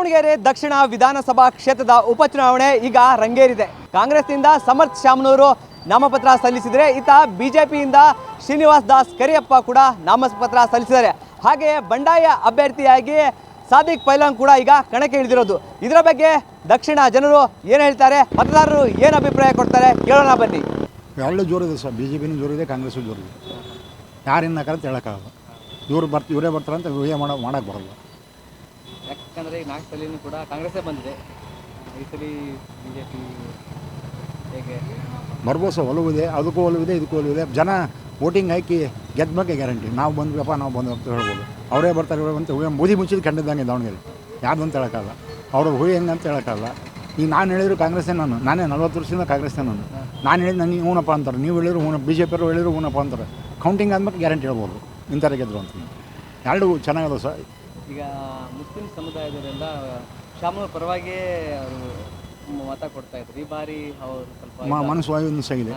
ದಾವಣಗೆರೆ ದಕ್ಷಿಣ ವಿಧಾನಸಭಾ ಕ್ಷೇತ್ರದ ಉಪಚುನಾವಣೆ ಈಗ ರಂಗೇರಿದೆ. ಕಾಂಗ್ರೆಸ್ನಿಂದ ಸಮರ್ಥ್ ಶಾಮನೂರು ನಾಮಪತ್ರ ಸಲ್ಲಿಸಿದರೆ, ಈತ ಬಿಜೆಪಿಯಿಂದ ಶ್ರೀನಿವಾಸ್ ದಾಸ್ ಕರಿಯಪ್ಪ ಕೂಡ ನಾಮಪತ್ರ ಸಲ್ಲಿಸಿದ್ದಾರೆ. ಹಾಗೆಯೇ ಬಂಡಾಯ ಅಭ್ಯರ್ಥಿಯಾಗಿ ಸಾದಿಕ್ ಪೈಲಾನ್ ಕೂಡ ಈಗ ಕಣಕ್ಕೆ ಇಳಿದಿರೋದು. ಇದರ ಬಗ್ಗೆ ದಕ್ಷಿಣ ಜನರು ಏನು ಹೇಳ್ತಾರೆ, ಮತದಾರರು ಏನು ಅಭಿಪ್ರಾಯ ಕೊಡ್ತಾರೆ ಕೇಳೋಣ ಬನ್ನಿ. ಎರಡು ಜೋರಿದೆ ಸರ್, ಬಿ ಜೆ ಪಿನೂ ಜೋರಿದೆ, ಕಾಂಗ್ರೆಸ್ಸು ಜೋರಿದೆ. ಯಾರಿನ್ನ ಅಂತ ಹೇಳೋಕ್ಕಾಗಲ್ಲ. ಇವರೇ ಬರ್ತಾರೆ ಅಂತ ಊಹೆ ಮಾಡೋಕ್ಕೆ ಬರಲ್ಲ. ಯಾಕಂದರೆ ಈಗ 4 ಸಲಿನೂ ಕೂಡ ಕಾಂಗ್ರೆಸ್ಸೇ ಬಂದಿದೆ. ಈ ಸಲ ಬಿ ಜೆ ಪಿ ಹೇಗೆ ಬರ್ಬೋದು ಸರ್, ಒಲವಿದೆ, ಅದಕ್ಕೂ ಒಲವಿದೆ, ಇದಕ್ಕೂ ಒಲವಿದೆ. ಜನ ವೋಟಿಂಗ್ ಹಾಕಿ ಗೆದ್ದಬೇಕೆ ಗ್ಯಾರಂಟಿ. ನಾವು ಬಂದ್ವಪ್ಪ ನಾವು ಬಂದು ಅಂತ ಹೇಳ್ಬೋದು. ಅವರೇ ಬರ್ತಾರೆ ಅಂತ ಮೋದಿ ಮುಚ್ಚಿದ ಕಂಡಿದ್ದಂಗೆ ದಾವಣಗೆರೆ. ಯಾರ್ದು ಅಂತ ಹೇಳೋಕ್ಕಲ್ಲ, ಅವ್ರ ಊಹೆ ಹೆಂಗೆ ಅಂತ ಹೇಳೋಕ್ಕಲ್ಲ. ಈಗ ನಾನು ಹೇಳಿದ್ರು ಕಾಂಗ್ರೆಸ್ಸೇ, ನಾನೇ 40 ವರ್ಷದಿಂದ ಕಾಂಗ್ರೆಸ್ಸೇ. ನಾನು ಹೇಳಿದ್ದು ನನಗೆ ಹೂನಪ್ಪ ಅಂತಾರೆ, ನೀವು ಹೇಳಿದ್ರು ಬಿ ಜೆ ಪಿಯವರು ಹೇಳಿದ್ರು ಹೂನಪ್ಪ ಅಂತಾರೆ. ಕೌಂಟಿಂಗ್ ಆದ್ಮೇಲೆ ಗ್ಯಾರಂಟಿ ಹೇಳ್ಬೋದು ಇಂಥವ್ರೆ ಗೆದ್ರು ಅಂತ. ಎರಡು ಚೆನ್ನಾಗದ ಸರ್. ಈಗ ಮುಸ್ಲಿಂ ಸಮುದಾಯದವರಿಂದ ಶಾಮನೂರು ಪರವಾಗಿ ಅವರು ಮತ ಕೊಡ್ತಾ ಇದ್ರು. ಈ ಬಾರಿ ಅವರು ಸ್ವಲ್ಪ ಮನಸ್ಸು ವೈಮನಸ್ಸಾಗಿದೆ.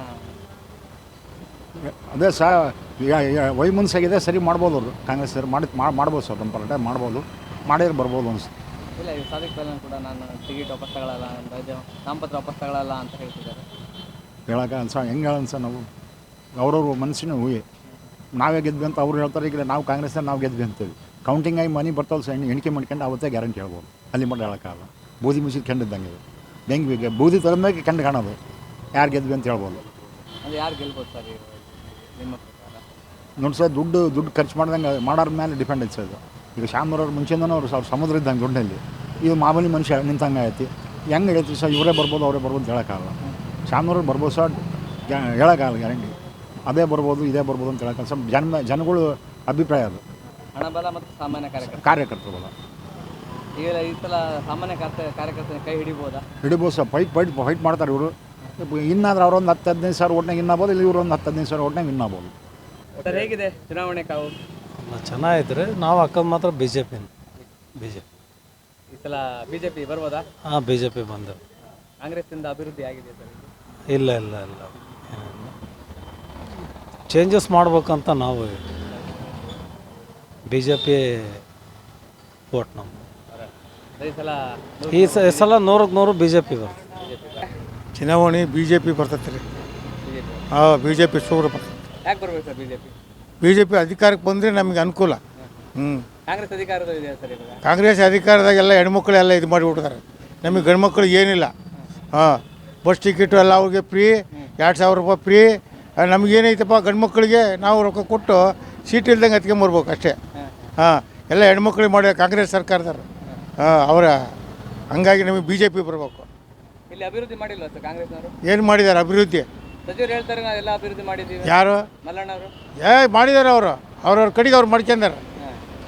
ಅದೇ ಸಹ ವೈಮನಸ್ಸಾಗಿದೆ. ಸರಿ ಮಾಡ್ಬೋದು ಅವರು, ಕಾಂಗ್ರೆಸ್ ಸರಿ ಮಾಡ್ಬೋದು ಸರ್. ನಮ್ಮ ಪರಟೆ ಮಾಡ್ಬೋದು, ಮಾಡಿದ್ರೆ ಬರ್ಬೋದು ಅನಿಸುತ್ತೆ. ಇಲ್ಲ, ಈ ಸಾದಿಕ್ ಪೈಲಾನ್ ಕೂಡ ನಾನು ಟಿಕೆಟ್ ವಾಪಸ್ ತಗೊಳ್ಳಲ್ಲ, ನಾಮಪತ್ರ ವಾಪಸ್ ತಗೊಳ್ಳಲ್ಲ ಅಂತ ಹೇಳ್ತಿದ್ದಾರೆ. ಹೇಳೋಕೆ ಅನ್ಸ ಹೆಂಗೆ ಹೇಳನ್ಸ ನಾವು ಅವ್ರವ್ರ ಮನಸ್ಸಿನ ಊಹೆ. ನಾವೇ ಗೆದ್ವಿ ಅಂತ ಅವ್ರು ಹೇಳ್ತಾರೆ. ಈಗ ನಾವು ಕಾಂಗ್ರೆಸ್ಸಲ್ಲಿ ನಾವು ಗೆದ್ವಿ ಅಂತೇಳಿ ಕೌಂಟಿಂಗ್ ಆಗಿ ಮನೆ ಬರ್ತಾವೆ ಸರ್, ಎಣಿಕೆ ಮಾಡ್ಕೊಂಡು ಅವತ್ತೇ ಗ್ಯಾರಂಟಿ ಹೇಳ್ಬೋದು. ಅಲ್ಲಿ ಮಟ್ಟ ಹೇಳೋಕ್ಕಾಗಲ್ಲ. ಬೂದಿ ಮುಚ್ಚಿದ ಕಂಡಿದ್ದಂಗೆ ಇದು. ಬೆಂಗೆ ಬೂದಿ ತಲೆಮೇಲೆ ಕಂಡು ಕಾಣೋದು ಯಾರು ಗೆದ್ವಿ ಅಂತ ಹೇಳ್ಬೋದು. ಅದು ಯಾರು ಗೆಲ್ಬೋದು ಸರ್ ನಿಮ್ಮ ಪ್ರಕಾರ? ನೋಡಿ ಸರ್, ದುಡ್ಡು ಖರ್ಚು ಮಾಡ್ದಂಗೆ ಮಾಡೋರ ಮೇಲೆ ಡಿಪೆಂಡ್ ಐತೆ ಸರ್ ಇದು. ಈಗ ಶಾಮನೂರವ್ರ ಮುಂಚೆಯಿಂದನೂ ಅವ್ರು ಸಮುದ್ರ ಇದ್ದಂಗೆ ದುಡ್ಡಲ್ಲಿ. ಇದು ಮಾಮೂಲಿ ಮನುಷ್ಯ ನಿಂತಂಗೆ ಐತಿ. ಹೆಂಗೆ ಹೇಳ್ತೀವಿ ಸರ್, ಇವರೇ ಬರ್ಬೋದು ಅವರೇ ಬರ್ಬೋದು ಅಂತ ಹೇಳೋಕ್ಕಾಗಲ್ಲ. ಶಾಮನೂರಿಗೆ ಬರ್ಬೋದು ಸರ್, ಹೇಳೋಕ್ಕಾಗಲ್ಲ ಗ್ಯಾರಂಟಿ. ಅದೇ ಬರ್ಬೋದು ಇದೇ ಬರ್ಬೋದು ಅಂತ ಹೇಳೋಕ್ಕಲ್ಲ ಸರ್. ಜನಗಳು ಅಭಿಪ್ರಾಯ ಅದು. ಹಣಬಲ ಮತ್ತು ಸಾಮಾನ್ಯ ಕಾರ್ಯಕರ್ತರು ಬಲ. ಈಗ ಈ ಸಲ ಸಾಮಾನ್ಯ ಕಾರ್ಯಕರ್ತನ ಕೈ ಹಿಡಿಬೋದಾ? ಹಿಡಿಬೋದು ಸರ್. ಫೈಟ್ ಮಾಡ್ತಾರೆ ಇವರು. ಇನ್ನಾದ್ರೆ ಅವ್ರೊಂದು 10-15 ಸಾವಿರ ಓಟ್ನಾಗ ಇನ್ನಾಗ್ಬೋದು, ಇಲ್ಲಿ ಇವರು ಒಂದು 10-15 ಸಾವಿರ ಓಟ್ನಾಗ ಇನ್ನಾಗ್ಬೋದು. ಸರ್, ಹೇಗಿದೆ ಚುನಾವಣೆ ಕಾವು? ಚೆನ್ನಾಗಿದ್ರೆ ನಾವು ಹಾಕೋದು ಮಾತ್ರ ಬಿ ಜೆ ಪಿ. ಈ ಸಲ ಬಿ ಜೆ ಪಿ ಬರ್ಬೋದಾ? ಹಾಂ, ಬಿ ಜೆ ಪಿ ಬಂದು. ಕಾಂಗ್ರೆಸ್ಸಿಂದ ಅಭಿವೃದ್ಧಿ ಆಗಿದೆ ಸರ್? ಇಲ್ಲ, ಚೇಂಜಸ್ ಮಾಡ್ಬೇಕಂತ ನಾವು ಬಿ ಜೆ ಪಿ ವೋಟ್ ನಮ್ಮ. ಈ ಸಲ 100ಕ್ಕೆ 100 ಬಿ ಜೆ ಪಿ ಬರ್ತದೆ. ಚುನಾವಣೆ ಬಿ ಜೆ ಪಿ ಬರ್ತೈತೆ ರೀ. ಹಾಂ, ಬಿ ಜೆ ಪಿ ಸೂರು ಬರ್ತದೆ. ಯಾಕೆ ಬರ್ಬೇಕು sir B J P? B J P ಅಧಿಕಾರಕ್ಕೆ ಬಂದರೆ ನಮಗೆ ಅನುಕೂಲ. ಕಾಂಗ್ರೆಸ್ ಅಧಿಕಾರದಲ್ಲಿ ಇದೆ ಸರ್ ಇವಾಗ. ಕಾಂಗ್ರೆಸ್ ಅಧಿಕಾರದಾಗೆಲ್ಲ ಹೆಣ್ಮಕ್ಳೆಲ್ಲ ಇದು ಮಾಡಿಬಿಡ್ತಾರೆ. ನಮಗೆ ಗಂಡು ಮಕ್ಕಳಿಗೆ ಏನಿಲ್ಲ. ಹಾಂ, ಬಸ್ ಟಿಕೆಟು ಎಲ್ಲ ಅವ್ರಿಗೆ ಫ್ರೀ, 2000 ರೂಪಾಯಿ ಫ್ರೀ. ನಮಗೇನೈತಪ್ಪ, ಗಂಡು ಮಕ್ಕಳಿಗೆ ನಾವು ರೊಕ್ಕ ಕೊಟ್ಟು ಸೀಟ್ ಇಲ್ದಂಗೆ ಹತ್ಕೊಂಬರ್ಬೇಕು ಅಷ್ಟೇ. ಹಾಂ, ಎಲ್ಲ ಹೆಣ್ಮಕ್ಳಿಗೆ ಮಾಡಿ ಕಾಂಗ್ರೆಸ್ ಸರ್ಕಾರದವ್ರು. ಹಾಂ, ಅವರ ಹಂಗಾಗಿ ನಮಗೆ ಬಿ ಜೆ ಪಿ ಬರಬೇಕು. ಇಲ್ಲಿ ಅಭಿವೃದ್ಧಿ ಮಾಡಿಲ್ಲ ಸರ್ ಕಾಂಗ್ರೆಸ್ನವರು? ಏನು ಮಾಡಿದ್ದಾರೆ ಅಭಿವೃದ್ಧಿ? ಸಚಿವರು ಹೇಳ್ತಾರೆ ನಾವೆಲ್ಲ ಅಭಿವೃದ್ಧಿ ಮಾಡಿದ್ದೀವಿ. ಯಾರು? ಮಲ್ಲಣ್ಣವರು ಮಾಡಿದ್ದಾರೆ. ಅವ್ರವ್ರ ಕಡೆಗೆ ಅವ್ರು ಮಾಡ್ಕೊಂಡಾರೆ.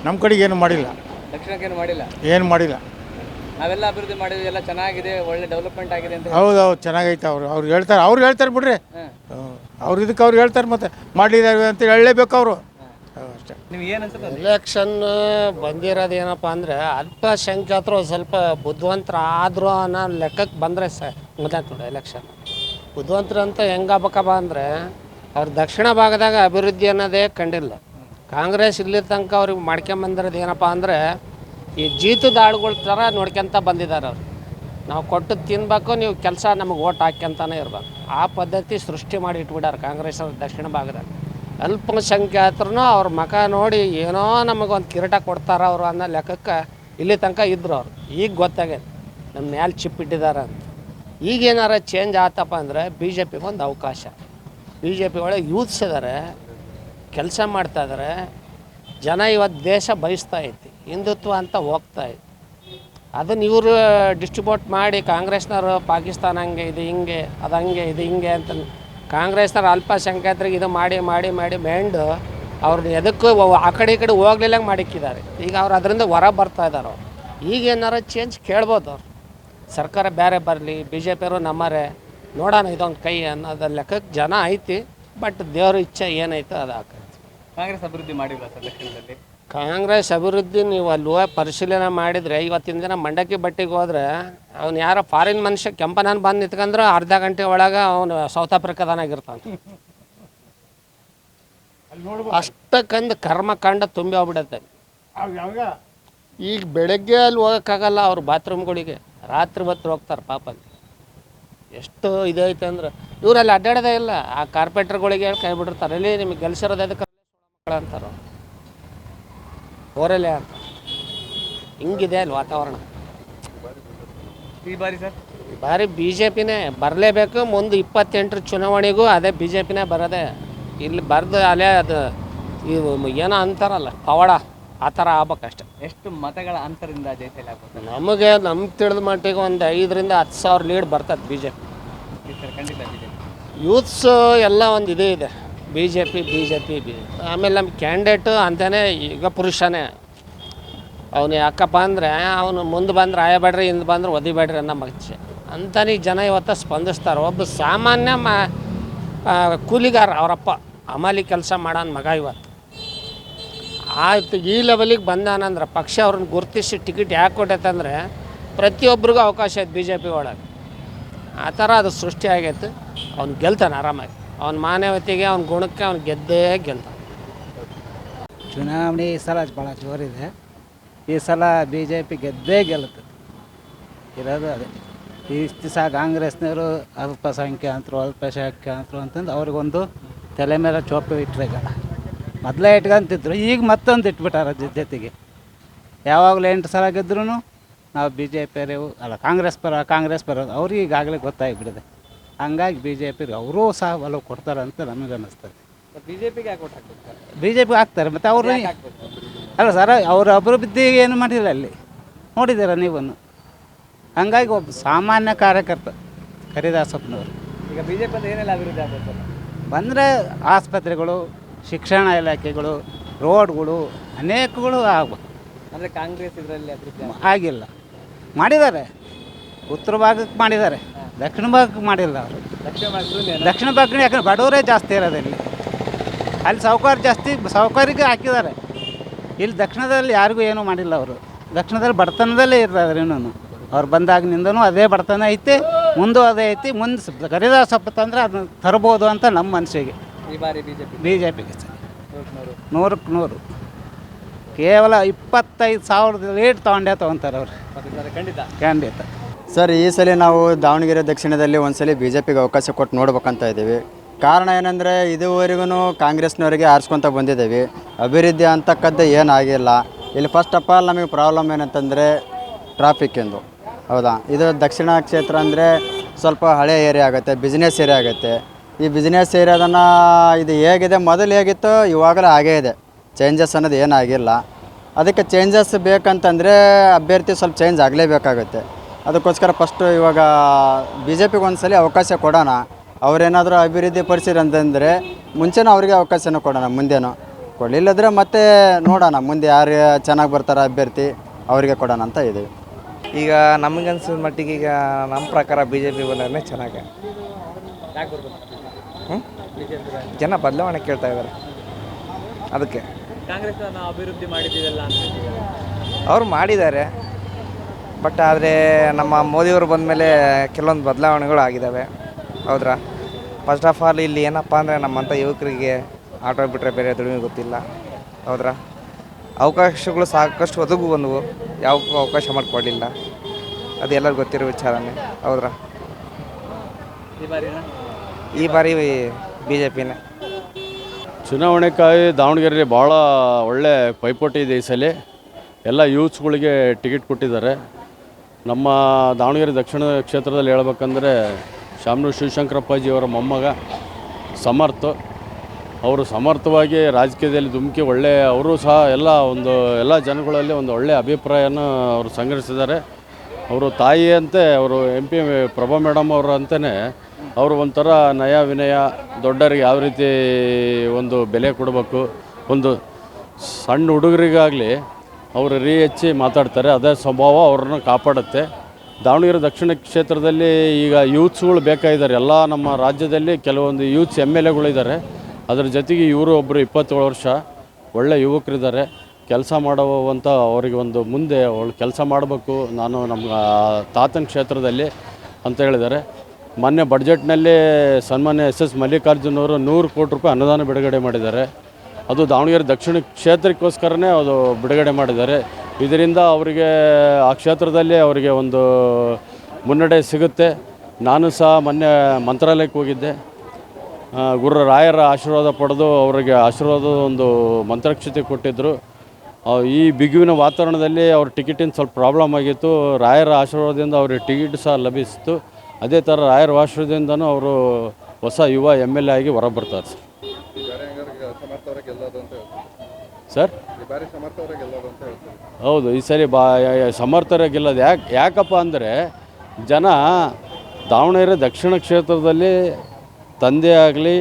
ನಮ್ಮ ಕಡೆಗೆ ಏನು ಮಾಡಿಲ್ಲ. ದಕ್ಷಿಣಕ್ಕೇನು ಮಾಡಿಲ್ಲ? ಏನು ಮಾಡಿಲ್ಲ. ನಾವೆಲ್ಲ ಅಭಿವೃದ್ಧಿ ಮಾಡಿದ್ವಿ, ಎಲ್ಲ ಚೆನ್ನಾಗಿದೆ, ಒಳ್ಳೆ ಡೆವಲಪ್ಮೆಂಟ್ ಆಗಿದೆ ಅಂತ. ಹೌದು, ಚೆನ್ನಾಗೈತೆ. ಅವ್ರು ಹೇಳ್ತಾರೆ ಬಿಡ್ರಿ. ಅವ್ರು ಇದಕ್ಕೆ ಅವ್ರು ಹೇಳ್ತಾರೆ, ಮತ್ತೆ ಮಾಡಿದ್ದಾರೆ ಅಂತ ಹೇಳಲೇಬೇಕು ಅವರು. ಅಷ್ಟೇ. ನೀವು ಏನಂತ ಎಲೆಕ್ಷನ್ ಬಂದಿರೋದು ಏನಪ್ಪ ಅಂದರೆ, ಅಲ್ಪಸಂಖ್ಯಾತರು ಸ್ವಲ್ಪ ಬುದ್ಧಿವಂತರು ಆದರೂ ಅನ್ನೋ ಲೆಕ್ಕಕ್ಕೆ ಬಂದರೆ ಗೊತ್ತಾಯ್ತು ನೋಡಿ. ಎಲೆಕ್ಷನ್ ಬುದ್ಧಿವಂತರು ಅಂತ ಹೆಂಗಾಗಬೇಕಪ್ಪ ಅಂದರೆ, ಅವ್ರು ದಕ್ಷಿಣ ಭಾಗದಾಗ ಅಭಿವೃದ್ಧಿ ಅನ್ನೋದೇ ಕಂಡಿಲ್ಲ. ಕಾಂಗ್ರೆಸ್ ಇಲ್ಲಿ ತನಕ ಅವ್ರಿಗೆ ಮಾಡ್ಕೊಂಬಂದಿರೋದು ಏನಪ್ಪ ಅಂದರೆ, ಈ ಜೀತದ ಆಳುಗಳ ಥರ ನೋಡ್ಕೊಂತ ಬಂದಿದ್ದಾರೆ ಅವರು. ನಾವು ಕೊಟ್ಟು ತಿನ್ಬೇಕು, ನೀವು ಕೆಲಸ ನಮಗೆ ಓಟ್ ಹಾಕ್ಯಂತಾನೆ ಇರ್ಬೇಕು. ಆ ಪದ್ಧತಿ ಸೃಷ್ಟಿ ಮಾಡಿ ಇಟ್ಬಿಟ್ಟಾರೆ ಕಾಂಗ್ರೆಸ್ ಅವ್ರು ದಕ್ಷಿಣ ಭಾಗದಾಗ. ಅಲ್ಪಸಂಖ್ಯಾತರು ಅವ್ರ ಮುಖ ನೋಡಿ ಏನೋ ನಮಗೊಂದು ಕಿರೀಟ ಕೊಡ್ತಾರೆ ಅವರು ಅನ್ನೋ ಲೆಕ್ಕಕ್ಕೆ ಇಲ್ಲಿ ತನಕ ಇದ್ದರು ಅವರು. ಈಗ ಗೊತ್ತಾಗೈತೆ ನಮ್ಮ ಮ್ಯಾಲೆ ಚಿಪ್ ಇಟ್ಟಿದ್ದಾರೆ ಅಂತ. ಈಗೇನಾರ ಚೇಂಜ್ ಆತಪ್ಪ ಅಂದರೆ ಬಿ ಜೆ ಪಿಗೆ ಒಂದು ಅವಕಾಶ. ಬಿ ಜೆ ಪಿ ಒಳಗೆ ಯೂತ್ಸ್ ಇದ್ದಾರೆ, ಕೆಲಸ ಮಾಡ್ತಾಯಿದ್ದಾರೆ. ಜನ ಇವತ್ತು ದೇಶ ಬಯಸ್ತಾ ಐತಿ, ಹಿಂದುತ್ವ ಅಂತ ಹೋಗ್ತಾ ಐತಿ. ಅದನ್ನು ಇವರು ಡಿಸ್ಟ್ರಿಬ್ಯೂಟ್ ಮಾಡಿ ಕಾಂಗ್ರೆಸ್ನವರು ಪಾಕಿಸ್ತಾನ ಹಂಗೆ ಇದು ಹಿಂಗೆ, ಅದು ಹಂಗೆ ಇದು ಹಿಂಗೆ ಅಂತ ಕಾಂಗ್ರೆಸ್ನವ್ರು ಅಲ್ಪಸಂಖ್ಯಾತರಿಗೆ ಇದು ಮಾಡಿ ಮಾಡಿ ಮಾಡಿ ಮೆಂಡು ಅವ್ರನ್ನ ಎದಕ್ಕೂ ಆ ಕಡೆ ಈ ಕಡೆ ಹೋಗ್ಲಿಲ್ಲಂಗೆ ಮಾಡಿಕ್ಕಿದ್ದಾರೆ. ಈಗ ಅವ್ರು ಅದರಿಂದ ಹೊರ ಬರ್ತಾ ಇದ್ದಾರೆ. ಅವ್ರು ಈಗೇನಾರ ಚೇಂಜ್ ಕೇಳ್ಬೋದು. ಅವ್ರು ಸರ್ಕಾರ ಬೇರೆ ಬರಲಿ, ಬಿ ಜೆ ಪಿಯವರು ನಮ್ಮರೆ ನೋಡೋಣ ಇದೊಂದು ಕೈ ಅನ್ನೋದು ಲೆಕ್ಕಕ್ಕೆ ಜನ ಐತಿ. ಬಟ್ ದೇವ್ರ ಇಚ್ಛೆ ಏನೈತೆ ಅದು ಹಾಕೈತಿ. ಕಾಂಗ್ರೆಸ್ ಅಭಿವೃದ್ಧಿ ಮಾಡಿಲ್ಲ ಸರ್ ದಕ್ಷಿಣದಲ್ಲಿ? ಕಾಂಗ್ರೆಸ್ ಅಭಿವೃದ್ಧಿ ನೀವು ಅಲ್ಲಿ ಪರಿಶೀಲನೆ ಮಾಡಿದರೆ, ಇವತ್ತಿನ ದಿನ ಮಂಡಕ್ಕಿ ಬಟ್ಟಿಗೆ ಹೋದರೆ ಅವ್ನು ಯಾರೋ ಫಾರಿನ್ ಮನುಷ್ಯ ಕೆಂಪನನ್ನು ಬಂದು ನಿಂತ್ಕೊಂಡ್ರೆ ಅರ್ಧ ಗಂಟೆ ಒಳಗೆ ಅವನು ಸೌತ್ ಆಫ್ರಿಕಾದಾನಾಗಿರ್ತಾನೆ. ಅಷ್ಟಕ್ಕಂದು ಕರ್ಮಕಾಂಡ ತುಂಬಿ ಹೋಗ್ಬಿಡತ್ತೆ. ಈಗ ಬೆಳಗ್ಗೆ ಅಲ್ಲಿ ಹೋಗೋಕ್ಕಾಗಲ್ಲ ಅವ್ರು ಬಾತ್ರೂಮ್ಗಳಿಗೆ, ರಾತ್ರಿ ಹೊತ್ತು ಹೋಗ್ತಾರೆ ಪಾಪ ಅಲ್ಲಿ. ಎಷ್ಟು ಇದೈತೆ ಅಂದ್ರೆ ಇವರಲ್ಲಿ ಅಡ್ಡಾಡೋದೇ ಇಲ್ಲ. ಆ ಕಾರ್ಪೆಂಟ್ರ್ಗಳಿಗೆ ಹೇಳಿ ಕೈ ಬಿಟ್ಟಿರ್ತಾರೆ, ಅಲ್ಲಿ ನಿಮಗೆ ಗೆಲ್ಸಿರೋದು ಅದಕ್ಕೆ ಮಕ್ಕಳು ಅಂತಾರೆ, ಹೋರಲ್ಲೇ ಅಂತ. ಹಿಂಗಿದೆ ಅಲ್ಲಿ ವಾತಾವರಣ. ಈ ಬಾರಿ ಸರ್ ಈ ಬಾರಿ ಬಿ ಜೆ ಪಿನೇ ಬರಲೇಬೇಕು. ಮುಂದೆ 28 ಚುನಾವಣೆಗೂ ಅದೇ ಬಿ ಜೆ ಪಿನೇ ಬರೋದೆ. ಇಲ್ಲಿ ಬರೆದು ಅಲ್ಲೇ ಅದು ಇದು ಏನೋ ಅಂತಾರಲ್ಲ ಪವಾಡ, ಆ ಥರ ಆಗ್ಬೇಕಷ್ಟೆ. ಎಷ್ಟು ಮತಗಳ ಅಂತರದಿಂದ ಜಯಶಾಲಿ ಆಗ್ಬೋದು ನಮ್ಗೆ ತಿಳಿದ ಮಟ್ಟಿಗೆ ಒಂದು 5 ರಿಂದ 10 ಸಾವಿರ ಲೀಡ್ ಬರ್ತದೆ ಬಿ ಜೆ ಪಿ. ಸರ್? ಖಂಡಿತ ಯೂತ್ಸ್ ಎಲ್ಲ ಒಂದು ಇದೇ ಇದೆ, ಬಿ ಜೆ ಪಿ. ಆಮೇಲೆ ನಮ್ಮ ಕ್ಯಾಂಡಿಡೇಟು ಅಂತಾನೆ ಈಗ ಪುರುಷನೇ. ಅವನು ಯಾಕಪ್ಪ ಅಂದರೆ ಅವನು ಮುಂದೆ ಬಂದ್ರೆ ಆಯಬೇಡ್ರಿ, ಹಿಂದೆ ಬಂದ್ರೆ ಒದಿಬೇಡ್ರಿ ಅನ್ನೋ ಮಚ್ಚೆ ಅಂತಾನೆ ಜನ ಇವತ್ತು ಸ್ಪಂದಿಸ್ತಾರೆ. ಒಬ್ಬ ಸಾಮಾನ್ಯ ಕೂಲಿಗಾರ, ಅವರಪ್ಪ ಅಮಾಲಿ ಕೆಲಸ ಮಾಡೋನ್ ಮಗ ಇವತ್ತು ಆಯ್ತು ಈ ಲೆವೆಲಿಗೆ ಬಂದಾನಂದ್ರೆ ಪಕ್ಷ ಅವ್ರನ್ನ ಗುರುತಿಸಿ ಟಿಕೆಟ್ ಯಾಕೆ ಕೊಟ್ಟೈತೆ ಅಂದರೆ ಪ್ರತಿಯೊಬ್ಬರಿಗೂ ಅವಕಾಶ ಐತೆ ಬಿ ಜೆ ಪಿ ಒಳಗೆ. ಆ ಥರ ಅದು ಸೃಷ್ಟಿ ಆಗೈತೆ. ಅವ್ನು ಗೆಲ್ತಾನೆ ಆರಾಮಾಗಿ. ಅವ್ನ ಮಾನವತೆಗೆ, ಅವ್ನ ಗುಣಕ್ಕೆ ಅವ್ನು ಗೆದ್ದೇ ಗೆಲ್ತಾನೆ. ಚುನಾವಣೆ ಈ ಸಲ ಭಾಳ ಜೋರಿದೆ. ಈ ಸಲ ಬಿ ಜೆ ಪಿ ಗೆದ್ದೇ ಗೆಲ್ಲುತ್ತೆ ಇರೋದು ಅದೇ. ಇಷ್ಟು ದಿವಸ ಕಾಂಗ್ರೆಸ್ನವರು ಅಲ್ಪಸಂಖ್ಯಾತರು ಅಂತಂದು ಅವ್ರಿಗೊಂದು ತಲೆ ಮೇಲೆ ಚೋಪು ಇಟ್ಟರೆ, ಈಗ ಮೊದಲೇ ಇಟ್ಕೊಂತಿದ್ರು, ಈಗ ಮತ್ತೊಂದು ಇಟ್ಬಿಟ್ಟಾರ ಜೊತೆಗೆ. ಯಾವಾಗಲೂ 8 ಸಲ ಗೆದ್ರೂ ನಾವು ಬಿ ಜೆ ಪಿಯವರು ಅಲ್ಲ, ಕಾಂಗ್ರೆಸ್ ಬರೋದು ಅವ್ರಿಗೆ ಈಗಾಗಲೇ ಗೊತ್ತಾಗಿಬಿಟ್ಟಿದೆ. ಹಂಗಾಗಿ ಬಿ ಜೆ ಪಿಗೆ ಅವರೂ ಸಹ ಒಲವು ಕೊಡ್ತಾರೆ ಅಂತ ನಮಗೆ ಅನ್ನಿಸ್ತದೆ. ಬಿ ಜೆ ಪಿಗೆ ಯಾಕೆ ಹಾಕ್ತಾರೆ? ಬಿ ಜೆ ಪಿಗೆ ಹಾಕ್ತಾರೆ. ಮತ್ತು ಅವರು ಅಲ್ಲ ಸರ್, ಅವರು ಅಭಿವೃದ್ಧಿ ಏನು ಮಾಡಿಲ್ಲ ಅಲ್ಲಿ, ನೋಡಿದ್ದೀರ ನೀವು. ಹಂಗಾಗಿ ಒಬ್ಬ ಸಾಮಾನ್ಯ ಕಾರ್ಯಕರ್ತ ಕರಿದಾಸಪ್ಪನವರು ಈಗ ಬಿ ಜೆ ಪಿ ಅಂದ್ರೆ ಏನೆಲ್ಲ ಅಭಿವೃದ್ಧಿ ಆಗ್ಬೋದು? ಬಂದರೆ ಆಸ್ಪತ್ರೆಗಳು, ಶಿಕ್ಷಣ ಇಲಾಖೆಗಳು, ರೋಡ್ಗಳು ಅನೇಕಗಳು ಆಗ್ಬೇಕು. ಅಂದರೆ ಕಾಂಗ್ರೆಸ್ ಇದರಲ್ಲಿ ಅಭಿವೃದ್ಧಿ ಆಗಿಲ್ಲ. ಮಾಡಿದ್ದಾರೆ, ಉತ್ತರ ಭಾಗಕ್ಕೆ ಮಾಡಿದ್ದಾರೆ, ದಕ್ಷಿಣ ಭಾಗಕ್ಕೆ ಮಾಡಿಲ್ಲ ಅವರು. ದಕ್ಷಿಣ ಭಾಗಕ್ಕೆ ಯಾಕಂದ್ರೆ ಬಡವರೇ ಜಾಸ್ತಿ ಇರೋದಿಲ್ಲ. ಅಲ್ಲಿ ಸಾಹುಕಾರಿಗೆ ಹಾಕಿದ್ದಾರೆ. ಇಲ್ಲಿ ದಕ್ಷಿಣದಲ್ಲಿ ಯಾರಿಗೂ ಏನೂ ಮಾಡಿಲ್ಲ ಅವರು. ದಕ್ಷಿಣದಲ್ಲಿ ಬಡತನದಲ್ಲೇ ಇರ್ತಾರೆ. ಇನ್ನೂ ಅವ್ರು ಬಂದಾಗಿನಿಂದನೂ ಅದೇ ಬಡತನ ಐತೆ, ಮುಂದೂ ಅದೇ ಐತಿ. ಮುಂದೆ ಕರಿದಾಸಪ್ಪ ತಂದರೆ ಅದನ್ನ ತರ್ಬೋದು ಅಂತ ನಮ್ಮ ಮನಸ್ಸಿಗೆ. ಈ ಬಾರಿ ಬಿ ಜೆ ಪಿಗೆ ಸರ್ 100ಕ್ಕೆ 100 ಕೇವಲ 25,000 ಲೀಡ್ ತೊಗೊಂತಾರೆ ಅವರು. ಖಂಡಿತ ಸರ್, ಈ ಸಲ ನಾವು ದಾವಣಗೆರೆ ದಕ್ಷಿಣದಲ್ಲಿ ಒಂದ್ಸಲ ಬಿ ಜೆ ಪಿಗೆ ಅವಕಾಶ ಕೊಟ್ಟು ನೋಡ್ಬೇಕಂತ ಇದ್ದೀವಿ. ಕಾರಣ ಏನಂದರೆ ಇದುವರೆಗೂ ಕಾಂಗ್ರೆಸ್ನವರಿಗೆ ಆರಿಸ್ಕೊತ ಬಂದಿದ್ದೀವಿ. ಅಭಿವೃದ್ಧಿ ಅಂತಕ್ಕದ್ದು ಏನಾಗಿಲ್ಲ ಇಲ್ಲಿ. ಫಸ್ಟ್ ಆಫ್ ಆಲ್ ನಮಗೆ ಪ್ರಾಬ್ಲಮ್ ಏನಂತಂದರೆ ಟ್ರಾಫಿಕ್ಕಿಂದು. ಹೌದಾ, ಇದು ದಕ್ಷಿಣ ಕ್ಷೇತ್ರ ಅಂದರೆ ಸ್ವಲ್ಪ ಹಳೆ ಏರಿಯಾ ಆಗುತ್ತೆ, ಬಿಸ್ನೆಸ್ ಏರಿಯಾ ಆಗುತ್ತೆ. ಈ ಬಿಸ್ನೆಸ್ ಏರಿಯಾದನ್ನು ಇದು ಹೇಗಿದೆ, ಮೊದಲು ಹೇಗಿತ್ತು ಇವಾಗಲೇ ಹಾಗೇ ಇದೆ. ಚೇಂಜಸ್ ಅನ್ನೋದು ಏನಾಗಿಲ್ಲ. ಅದಕ್ಕೆ ಚೇಂಜಸ್ ಬೇಕಂತಂದರೆ ಅಭ್ಯರ್ಥಿ ಸ್ವಲ್ಪ ಚೇಂಜ್ ಆಗಲೇಬೇಕಾಗುತ್ತೆ. ಅದಕ್ಕೋಸ್ಕರ ಫಸ್ಟು ಇವಾಗ ಬಿ ಜೆ ಪಿಗೆ ಒಂದ್ಸಲ ಅವಕಾಶ ಕೊಡೋಣ. ಅವರೇನಾದರೂ ಅಭಿವೃದ್ಧಿ ಪಡಿಸಿರಿ ಅಂತಂದರೆ ಮುಂಚೆನೂ ಅವರಿಗೆ ಅವಕಾಶನೂ ಕೊಡೋಣ, ಮುಂದೇನೂ ಕೊಡಲಿಲ್ಲದ್ರೆ ಮತ್ತೆ ನೋಡೋಣ ಮುಂದೆ ಯಾರು ಚೆನ್ನಾಗಿ ಬರ್ತಾರೆ ಅಭ್ಯರ್ಥಿ ಅವರಿಗೆ ಕೊಡೋಣ ಅಂತ ಇದ್ದೀವಿ. ಈಗ ನಮಗನ್ಸಿದ ಮಟ್ಟಿಗೆ ಈಗ ನಮ್ಮ ಪ್ರಕಾರ ಬಿ ಜೆ ಪಿ ಬಂದ್ರೆ ಚೆನ್ನಾಗಿ. ಜನ ಬದಲಾವಣೆ ಕೇಳ್ತಾ ಇದ್ದಾರೆ. ಅದಕ್ಕೆ ಕಾಂಗ್ರೆಸ್ ಅಭಿವೃದ್ಧಿ ಮಾಡಿದ್ದೀವಲ್ಲ ಅವರು ಮಾಡಿದ್ದಾರೆ. ಬಟ್ ಆದರೆ ನಮ್ಮ ಮೋದಿಯವರು ಬಂದಮೇಲೆ ಕೆಲವೊಂದು ಬದಲಾವಣೆಗಳು ಆಗಿದ್ದಾವೆ. ಹೌದ್ರಾ? ಫಸ್ಟ್ ಆಫ್ ಆಲ್ ಇಲ್ಲಿ ಏನಪ್ಪ ಅಂದರೆ ನಮ್ಮಂಥ ಯುವಕರಿಗೆ ಆಟೋ ಬಿಟ್ಟರೆ ಬೇರೆ ದುಡಿಮೆ ಗೊತ್ತಿಲ್ಲ. ಹೌದ್ರಾ? ಅವಕಾಶಗಳು ಸಾಕಷ್ಟು ಒದಗು ಬಂದವು, ಯಾವಕ್ಕೂ ಅವಕಾಶ ಮಾಡಿಕೊಡಲಿಲ್ಲ. ಅದು ಎಲ್ಲರಿಗೂ ಗೊತ್ತಿರೋ ವಿಚಾರನೇ. ಹೌದ್ರಾ? ಈ ಬಾರಿ ಬಿ ಜೆ ಪಿನೇ. ಚುನಾವಣೆಗಾಗಿ ದಾವಣಗೆರೆಯಲ್ಲಿ ಭಾಳ ಒಳ್ಳೆ ಪೈಪೋಟಿ ಇದೆ ಈ ಸಲ. ಎಲ್ಲ ಯೂತ್ಸ್ಗಳಿಗೆ ಟಿಕೆಟ್ ಕೊಟ್ಟಿದ್ದಾರೆ. ನಮ್ಮ ದಾವಣಗೆರೆ ದಕ್ಷಿಣ ಕ್ಷೇತ್ರದಲ್ಲಿ ಹೇಳ್ಬೇಕಂದ್ರೆ ಶಾಮನೂರು ಶಿವಶಂಕರಪ್ಪಾಜಿಯವರ ಮೊಮ್ಮಗ ಸಮರ್ಥ. ಅವರು ಸಮರ್ಥವಾಗಿ ರಾಜಕೀಯದಲ್ಲಿ ಧುಮುಕಿ ಅವರು ಸಹ ಎಲ್ಲ ಜನಗಳಲ್ಲಿ ಒಂದು ಒಳ್ಳೆಯ ಅಭಿಪ್ರಾಯನ ಅವರು ಸಂಗ್ರಹಿಸಿದ್ದಾರೆ. ಅವರು ತಾಯಿಯಂತೆ ಅವರು MP ಪ್ರಭಾ ಮೇಡಮ್ ಅವರು ಅಂತಲೇ ಅವರು ಒಂಥರ ನಯ ವಿನಯ, ದೊಡ್ಡರಿಗೆ ಯಾವ ರೀತಿ ಒಂದು ಬೆಲೆ ಕೊಡಬೇಕು, ಒಂದು ಸಣ್ಣ ಹುಡುಗರಿಗಾಗಲಿ ಅವರು ಹೆಚ್ಚಿ ಮಾತಾಡ್ತಾರೆ. ಅದೇ ಸ್ವಭಾವ ಅವ್ರನ್ನ ಕಾಪಾಡುತ್ತೆ. ದಾವಣಗೆರೆ ದಕ್ಷಿಣ ಕ್ಷೇತ್ರದಲ್ಲಿ ಈಗ ಯೂತ್ಸ್ಗಳು ಬೇಕಾಗಿದ್ದಾರೆ. ಎಲ್ಲ ನಮ್ಮ ರಾಜ್ಯದಲ್ಲಿ ಕೆಲವೊಂದು ಯೂತ್ಸ್ MLAಗಳಿದ್ದಾರೆ. ಅದರ ಜೊತೆಗೆ ಇವರು ಒಬ್ಬರು 27 ವರ್ಷ ಒಳ್ಳೆ ಯುವಕರಿದ್ದಾರೆ. ಕೆಲಸ ಮಾಡುವಂಥ ಅವರಿಗೆ ಒಂದು ಮುಂದೆ ಅವಳು ಕೆಲಸ ಮಾಡಬೇಕು ನಾನು ನಮ್ಮ ತಾತನ ಕ್ಷೇತ್ರದಲ್ಲಿ ಅಂತ ಹೇಳಿದ್ದಾರೆ. ಮೊನ್ನೆ ಬಡ್ಜೆಟ್ನಲ್ಲಿ ಸನ್ಮಾನ್ಯ SS ಮಲ್ಲಿಕಾರ್ಜುನ್ ಅವರು 100 ಕೋಟಿ ರೂಪಾಯಿ ಅನುದಾನ ಬಿಡುಗಡೆ ಮಾಡಿದ್ದಾರೆ. ಅದು ದಾವಣಗೆರೆ ದಕ್ಷಿಣ ಕ್ಷೇತ್ರಕ್ಕೋಸ್ಕರನೇ ಅದು ಬಿಡುಗಡೆ ಮಾಡಿದ್ದಾರೆ. ಇದರಿಂದ ಅವರಿಗೆ ಆ ಕ್ಷೇತ್ರದಲ್ಲಿ ಅವರಿಗೆ ಒಂದು ಮುನ್ನಡೆ ಸಿಗುತ್ತೆ. ನಾನು ಸಹ ಮೊನ್ನೆ ಮಂತ್ರಾಲಯಕ್ಕೆ ಹೋಗಿದ್ದೆ. ಗುರು ರಾಯರ ಆಶೀರ್ವಾದ ಪಡೆದು ಅವರಿಗೆ ಆಶೀರ್ವಾದದ ಒಂದು ಮಂತ್ರಾಕ್ಷತೆ ಕೊಟ್ಟಿದ್ದರು. ಈ ಬಿಗುವಿನ ವಾತಾವರಣದಲ್ಲಿ ಅವ್ರ ಟಿಕೆಟಿನ ಸ್ವಲ್ಪ ಪ್ರಾಬ್ಲಮ್ ಆಗಿತ್ತು. ರಾಯರ ಆಶೀರ್ವಾದದಿಂದ ಅವ್ರಿಗೆ ಟಿಕೆಟ್ ಸಹ ಲಭಿಸಿತು. ಅದೇ ಥರ ರಾಯರ ಆಶೀರ್ವಾದದಿಂದನೂ ಅವರು ಹೊಸ ಯುವ MLA ಆಗಿ ಹೊರಬರ್ತಾರೆ ಸರ್. ಹೌದು, ಈ ಸರಿ ಸಮರ್ಥರಾಗಿ ಗೆಲ್ಲೋದು. ಯಾಕಪ್ಪ ಅಂದರೆ ಜನ ದಾವಣಗೆರೆ ದಕ್ಷಿಣ ಕ್ಷೇತ್ರದಲ್ಲಿ ತಂದೆ ಆಗಲಿ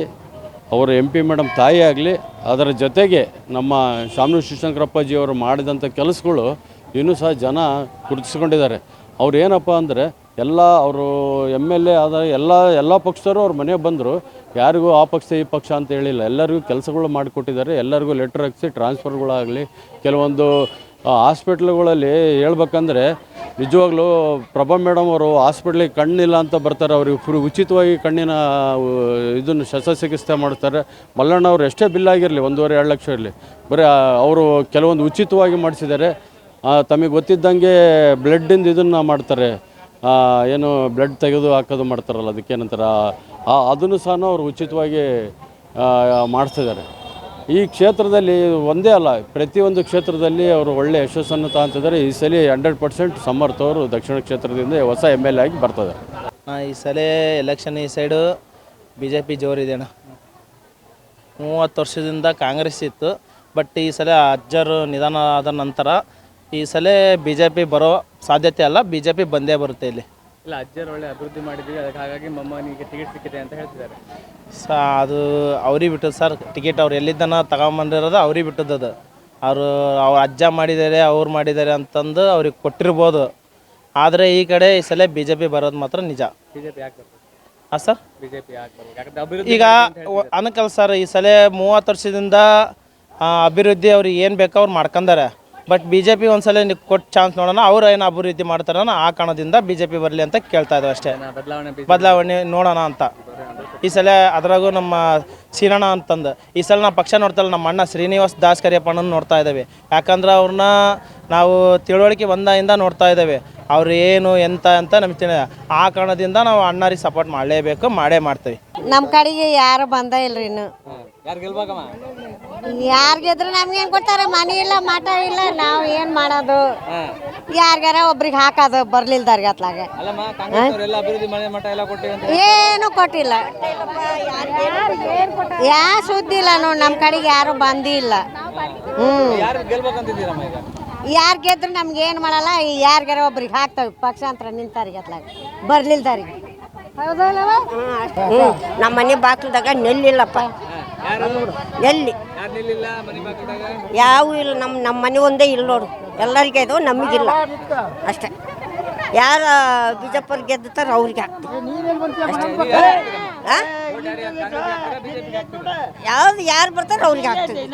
ಅವರ MP ಮೇಡಮ್ ತಾಯಿ ಆಗಲಿ, ಅದರ ಜೊತೆಗೆ ನಮ್ಮ ಶಾಮನೂರು ಶಿವಶಂಕರಪ್ಪಾಜಿಯವರು ಮಾಡಿದಂಥ ಕೆಲಸಗಳು ಇನ್ನೂ ಸಹ ಜನ ಗುರುತಿಸ್ಕೊಂಡಿದ್ದಾರೆ. ಅವ್ರು ಏನಪ್ಪ ಅಂದರೆ ಅವರು MLA ಆದ ಎಲ್ಲ ಪಕ್ಷದವರು ಅವ್ರ ಮನೆಗೆ ಬಂದರು. ಯಾರಿಗೂ ಆ ಪಕ್ಷ ಈ ಪಕ್ಷ ಅಂತ ಹೇಳಿಲ್ಲ. ಎಲ್ಲರಿಗೂ ಕೆಲಸಗಳು ಮಾಡಿಕೊಟ್ಟಿದ್ದಾರೆ. ಎಲ್ಲರಿಗೂ ಲೆಟ್ರ್ ಹಾಕಿಸಿ ಟ್ರಾನ್ಸ್ಫರ್ಗಳಾಗಲಿ, ಕೆಲವೊಂದು ಹಾಸ್ಪಿಟ್ಲ್ಗಳಲ್ಲಿ ಹೇಳ್ಬೇಕಂದ್ರೆ ನಿಜವಾಗ್ಲೂ ಪ್ರಭಾ ಮೇಡಮ್ ಅವರು ಹಾಸ್ಪಿಟ್ಲಿಗೆ ಕಣ್ಣಿಲ್ಲ ಅಂತ ಬರ್ತಾರೆ, ಅವ್ರಿಗೆ ಉಚಿತವಾಗಿ ಕಣ್ಣಿನ ಇದನ್ನು ಶಸ್ತ್ರಚಿಕಿತ್ಸೆ ಮಾಡ್ತಾರೆ. ಮಲ್ಲಣ್ಣ ಅವರು ಎಷ್ಟೇ ಬಿಲ್ ಆಗಿರಲಿ, 1.5-2 ಲಕ್ಷ ಇರಲಿ, ಬರೀ ಅವರು ಕೆಲವೊಂದು ಉಚಿತವಾಗಿ ಮಾಡಿಸಿದ್ದಾರೆ. ತಮಗೆ ಗೊತ್ತಿದ್ದಂಗೆ ಬ್ಲಡ್ಡಿಂದ ಇದನ್ನು ಮಾಡ್ತಾರೆ, ಏನು ಬ್ಲಡ್ ತೆಗೆದು ಹಾಕೋದು ಮಾಡ್ತಾರಲ್ಲ, ಅದಕ್ಕೇನಂತಾರೆ, ಅದನ್ನು ಸಹ ಅವರು ಉಚಿತವಾಗಿ ಮಾಡಿಸ್ತಿದ್ದಾರೆ. ಈ ಕ್ಷೇತ್ರದಲ್ಲಿ ಒಂದೇ ಅಲ್ಲ, ಪ್ರತಿಯೊಂದು ಕ್ಷೇತ್ರದಲ್ಲಿ ಅವರು ಒಳ್ಳೆಯ ಯಶಸ್ಸನ್ನು ತಗೊಂತಿದ್ದಾರೆ. ಈ ಸಲ 100% ಸಮರ್ಥ ಅವರು ದಕ್ಷಿಣ ಕ್ಷೇತ್ರದಿಂದ ಹೊಸ MLA ಆಗಿ ಬರ್ತಿದ್ದಾರೆ. ಈ ಸಲ ಎಲೆಕ್ಷನ್ ಈ ಸೈಡು BJP ಜೋರಿದೆ ಅಣ್ಣ. 30 ವರ್ಷದಿಂದ ಕಾಂಗ್ರೆಸ್ ಇತ್ತು, ಬಟ್ ಈ ಸಲ ಅಜ್ಜರು ನಿಧನ ಆದ ನಂತರ ಈ ಸಲ BJP ಬರೋ ಸಾಧ್ಯತೆ ಅಲ್ಲ, BJP ಬಂದೇ ಬರುತ್ತೆ ಇಲ್ಲಿ. ಇಲ್ಲ, ಅಜ್ಜರು ಒಳ್ಳೆ ಅಭಿವೃದ್ಧಿ ಮಾಡಿದ್ದೀವಿ, ಅದಕ್ಕೆ ಹಾಗಾಗಿ ಮೊಮ್ಮನಿಗೆ ಟಿಕೆಟ್ ಸಿಕ್ಕಿದೆ ಅಂತ ಹೇಳ್ತಿದ್ದಾರೆ. ಅದು ಅವ್ರಿಗೆ ಬಿಟ್ಟದ್ದು ಸರ್ ಟಿಕೆಟ್. ಅವ್ರು ಎಲ್ಲಿದ್ದನ ತಗೊಂಬಂದಿರೋದು ಅವ್ರಿಗೆ ಬಿಟ್ಟದ್ದು. ಅವ್ರ ಅಜ್ಜ ಮಾಡಿದ್ದಾರೆ, ಅವ್ರು ಮಾಡಿದ್ದಾರೆ ಅಂತಂದು ಅವ್ರಿಗೆ ಕೊಟ್ಟಿರ್ಬೋದು. ಆದರೆ ಈ ಕಡೆ ಈ ಸಲ BJP ಬರೋದು ಮಾತ್ರ ನಿಜ. BJP ಯಾಕೆ ಬರ್ತದೆ? ಹಾಂ ಸರ್, BJP ಯಾಕೆ ಬರ್ತದೆ? ಈಗ ಅನ್ಕಲ್ ಸರ್, ಈ ಸಲ 30 ವರ್ಷದಿಂದ ಅಭಿವೃದ್ಧಿ ಅವ್ರಿಗೆ ಏನು ಬೇಕೋ ಅವ್ರು ಮಾಡ್ಕೊಂಡಾರೆ. ಬಟ್ BJP ಒಂದ್ಸಲ ಕೊಟ್ಟು ಚಾನ್ಸ್ ನೋಡೋಣ, ಅವ್ರು ಏನು ಅಭಿವೃದ್ಧಿ ಮಾಡ್ತಾರ ಆ ಕಾರಣದಿಂದ BJP ಬರಲಿ ಅಂತ ಕೇಳ್ತಾ ಇದ್ದಾವೆ ಅಷ್ಟೇ. ಬದಲಾವಣೆ ನೋಡೋಣ ಅಂತ ಈ ಸಲ. ಅದ್ರಾಗೂ ನಮ್ಮ ಸೀನಣ್ಣ ಅಂತಂದು ಈ ಸಲ ನಾವು ಪಕ್ಷ ನೋಡ್ತಲ್ಲ, ನಮ್ಮ ಅಣ್ಣ ಶ್ರೀನಿವಾಸ್ ದಾಸ್ ಕರಿಯಪ್ಪಣ್ಣನ ನೋಡ್ತಾ ಇದ್ದೇವೆ. ಯಾಕಂದ್ರೆ ಅವ್ರನ್ನ ನಾವು ತಿಳುವಳಿಕೆ ಬಂದಾಗಿಂದ ನೋಡ್ತಾ ಇದ್ದೇವೆ. ಅವ್ರು ಏನು ಎಂತ ಅಂತ ನಮ್ಗೆ ತಿಳಿದ, ಆ ಕಾರಣದಿಂದ ನಾವು ಅಣ್ಣರಿಗೆ ಸಪೋರ್ಟ್ ಮಾಡಲೇಬೇಕು, ಮಾಡೇ ಮಾಡ್ತೀವಿ. ನಮ್ಮ ಕಡೆಗೆ ಯಾರು ಬಂದ ಇಲ್ರಿ ಇನ್ನು. ಯಾರು ಗೆಲ್ಬೇಕಮ್ಮ? ಯಾರು ಗೆದ್ರೆ ನಮ್ಗೇನು ಕೊಡ್ತಾರೆ? ಮನೆ ಇಲ್ಲ, ಮಠ ಇಲ್ಲ, ನಾವು ಏನು ಮಾಡೋದು? ಯಾರಿಗಾರ ಒಬ್ರಿಗೆ ಹಾಕೋದು ಬರ್ಲಿಲ್ದಾರ್ಗೆ ಅತ್ಲಾಗೆ. ಅಲ್ಲಮ್ಮ, ಕಾಂಗ್ರೆಸ್ ಅವರೆಲ್ಲ ಅಭಿವೃದ್ಧಿ ಮನೆ ಮಠ ಎಲ್ಲ ಕೊಟ್ಟಿವಿ ಅಂತ ಏನು ಕೊಟ್ಟಿಲ್ಲ, ಯಾವ ಸುದ್ದಿ ಇಲ್ಲ ನೋಡಿ. ನಮ್ಮ ಕಡೆಗೆ ಯಾರು ಬಂದಿಲ್ಲ. ಯಾರು ಗೆಲ್ಬೇಕಂತಿದ್ದೀರಮ್ಮ ಈಗ? ಯಾರು ಗೆದ್ರೆ ನಮ್ಗೆ ಏನು ಮಾಡಲ್ಲ, ಯಾರಿಗಾರ ಒಬ್ರಿಗೆ ಹಾಕ್ತೇವೆ. ಪಕ್ಷಾಂತರ ನಿಂತಾರಿಗೆ ಅತ್ಲಾಗೆ ಬರ್ಲಿಲ್ದಾರಿಗೆ. ನಮ್ಮ ಮನೆ ಬಾಕ್ಲದಾಗ ನೆಲ್ಲಿಲ್ಲಪ್ಪ, ಎಲ್ಲಿ ಯಾವ ಇಲ್ಲ. ನಮ್ಮ ಮನೆ ಒಂದೇ ಇಲ್ಲ ನೋಡು, ಎಲ್ಲರಿಗೆ ಇದು, ನಮಗಿಲ್ಲ ಅಷ್ಟೇ. ಯಾರು ಬಿಜೆಪಿ ಗೆದ್ದುತ್ತಾರ ಅವ್ರಿಗೆ ಹಾಕ್ತೀವಿ. ಯಾವ್ದು ಯಾರು ಬರ್ತಾರೆ ಅವ್ರಿಗೆ ಹಾಕ್ತೀವಿ.